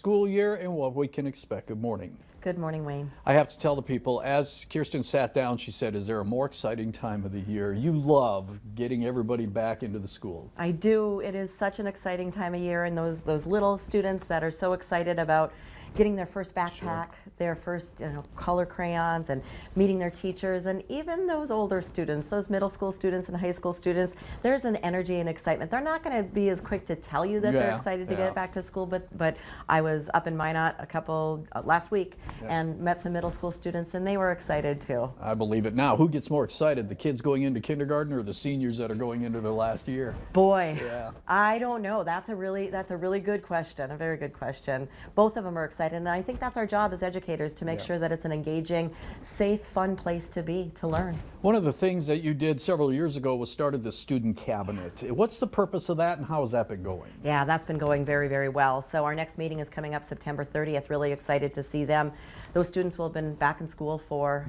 school year and what we can expect. Good morning. Good morning, Wayne. I have to tell the people, as Kirsten sat down, she said, is there a more exciting time of the year? You love getting everybody back into the school. I do. It is such an exciting time of year, and those little students that are so excited about getting their first backpack, their first color crayons, and meeting their teachers, and even those older students, those middle school students and high school students, there's an energy and excitement. They're not going to be as quick to tell you that they're excited to get back to school, but I was up in Minot last week and met some middle school students, and they were excited too. I believe it. Now, who gets more excited, the kids going into kindergarten or the seniors that are going into their last year? Boy, I don't know. That's a really good question, a very good question. Both of them are excited, and I think that's our job as educators, to make sure that it's an engaging, safe, fun place to be, to learn. One of the things that you did several years ago was started the student cabinet. What's the purpose of that, and how has that been going? Yeah, that's been going very, very well. So our next meeting is coming up September 30th. Really excited to see them. Those students will have been back in school for,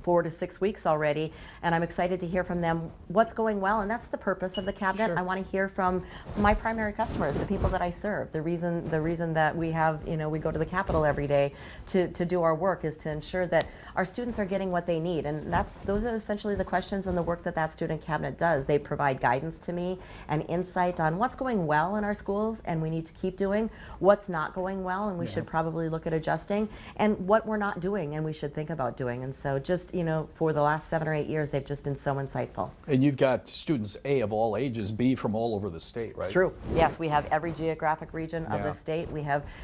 4 to 6 weeks already, and I'm excited to hear from them what's going well, and that's the purpose of the cabinet. I want to hear from my primary customers, the people that I serve. The reason that we have, we go to the Capitol every day to do our work is to ensure that our students are getting what they need, and those are essentially the questions and the work that student cabinet does. They provide guidance to me and insight on what's going well in our schools and we need to keep doing, what's not going well and we should probably look at adjusting, and what we're not doing and we should think about doing. And so just for the last 7 or 8 years, they've just been so insightful. And you've got students, A, of all ages, B, from all over the state, right? It's true. Yes, we have every geographic region of the state.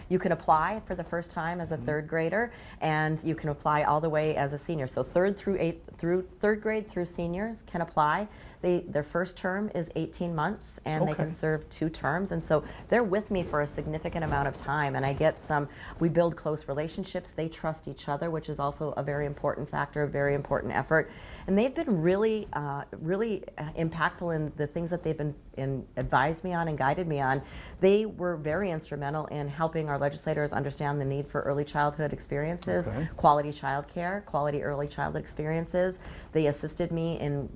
You can apply for the first time as a third grader, and you can apply all the way as a senior. So third grade through seniors can apply. Their first term is 18 months, and they can serve 2 terms. And so they're with me for a significant amount of time, and we build close relationships. They trust each other, which is also a very important factor, a very important effort. And they've been really impactful in the things that they've been advised me on and guided me on. They were very instrumental in helping our legislators understand the need for early childhood experiences, quality childcare, quality early childhood experiences. They assisted me in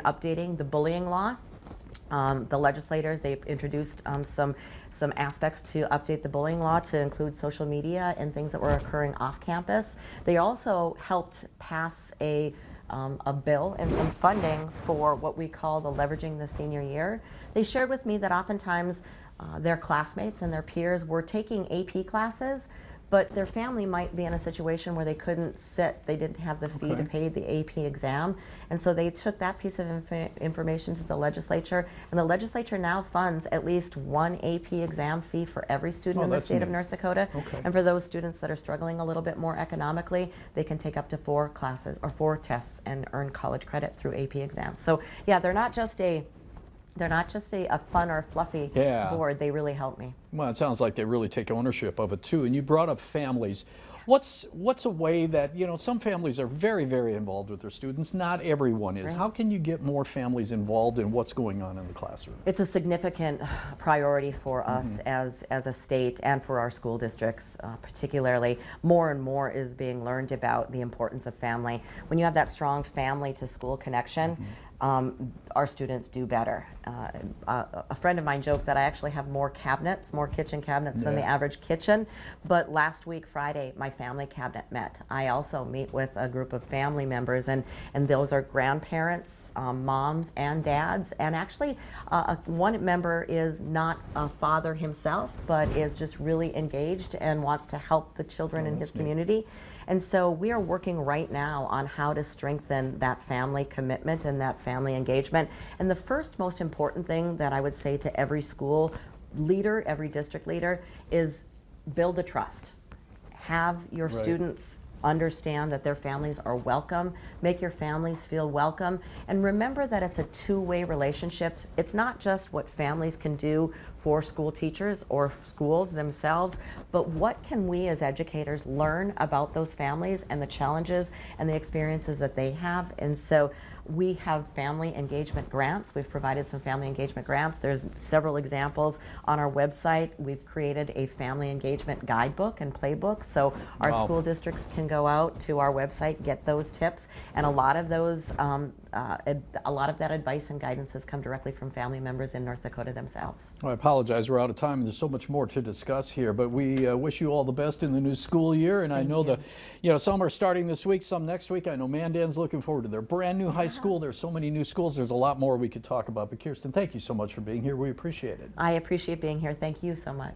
updating the bullying law. The legislators, they've introduced some aspects to update the bullying law to include social media and things that were occurring off campus. They also helped pass a bill and some funding for what we call the Leveraging the Senior Year. They shared with me that oftentimes their classmates and their peers were taking AP classes, but their family might be in a situation where they couldn't sit, they didn't have the fee to pay the AP exam, and so they took that piece of information to the legislature, and the legislature now funds at least 1 AP exam fee for every student in the state of North Dakota. And for those students that are struggling a little bit more economically, they can take up to 4 classes or 4 tests and earn college credit through AP exams. So yeah, they're not just a fun or fluffy board. They really help me. Well, it sounds like they really take ownership of it too. And you brought up families. What's a way that, some families are very, very involved with their students. Not everyone is. How can you get more families involved in what's going on in the classroom? It's a significant priority for us as a state and for our school districts particularly. More and more is being learned about the importance of family. When you have that strong family to school connection, our students do better. A friend of mine joked that I actually have more kitchen cabinets than the average kitchen, but last week, Friday, my family cabinet met. I also meet with a group of family members, and those are grandparents, moms and dads, and actually one member is not a father himself, but is just really engaged and wants to help the children in his community. And so we are working right now on how to strengthen that family commitment and that family engagement. And the first most important thing that I would say to every school leader, every district leader, is build the trust. Have your students understand that their families are welcome, make your families feel welcome, and remember that it's a two-way relationship. It's not just what families can do for school teachers or schools themselves, but what can we as educators learn about those families and the challenges and the experiences that they have. And so we have family engagement grants. We've provided some family engagement grants. There's several examples on our website. We've created a family engagement guidebook and playbook, so our school districts can go out to our website, get those tips, and a lot of those a lot of that advice and guidance has come directly from family members in North Dakota themselves. Well, I apologize, we're out of time. There's so much more to discuss here, but we wish you all the best in the new school year. And I know some are starting this week, some next week. I know Mandan's looking forward to their brand new high school. There's so many new schools. There's a lot more we could talk about. But Kirsten, thank you so much for being here. We appreciate it. I appreciate being here. Thank you so much.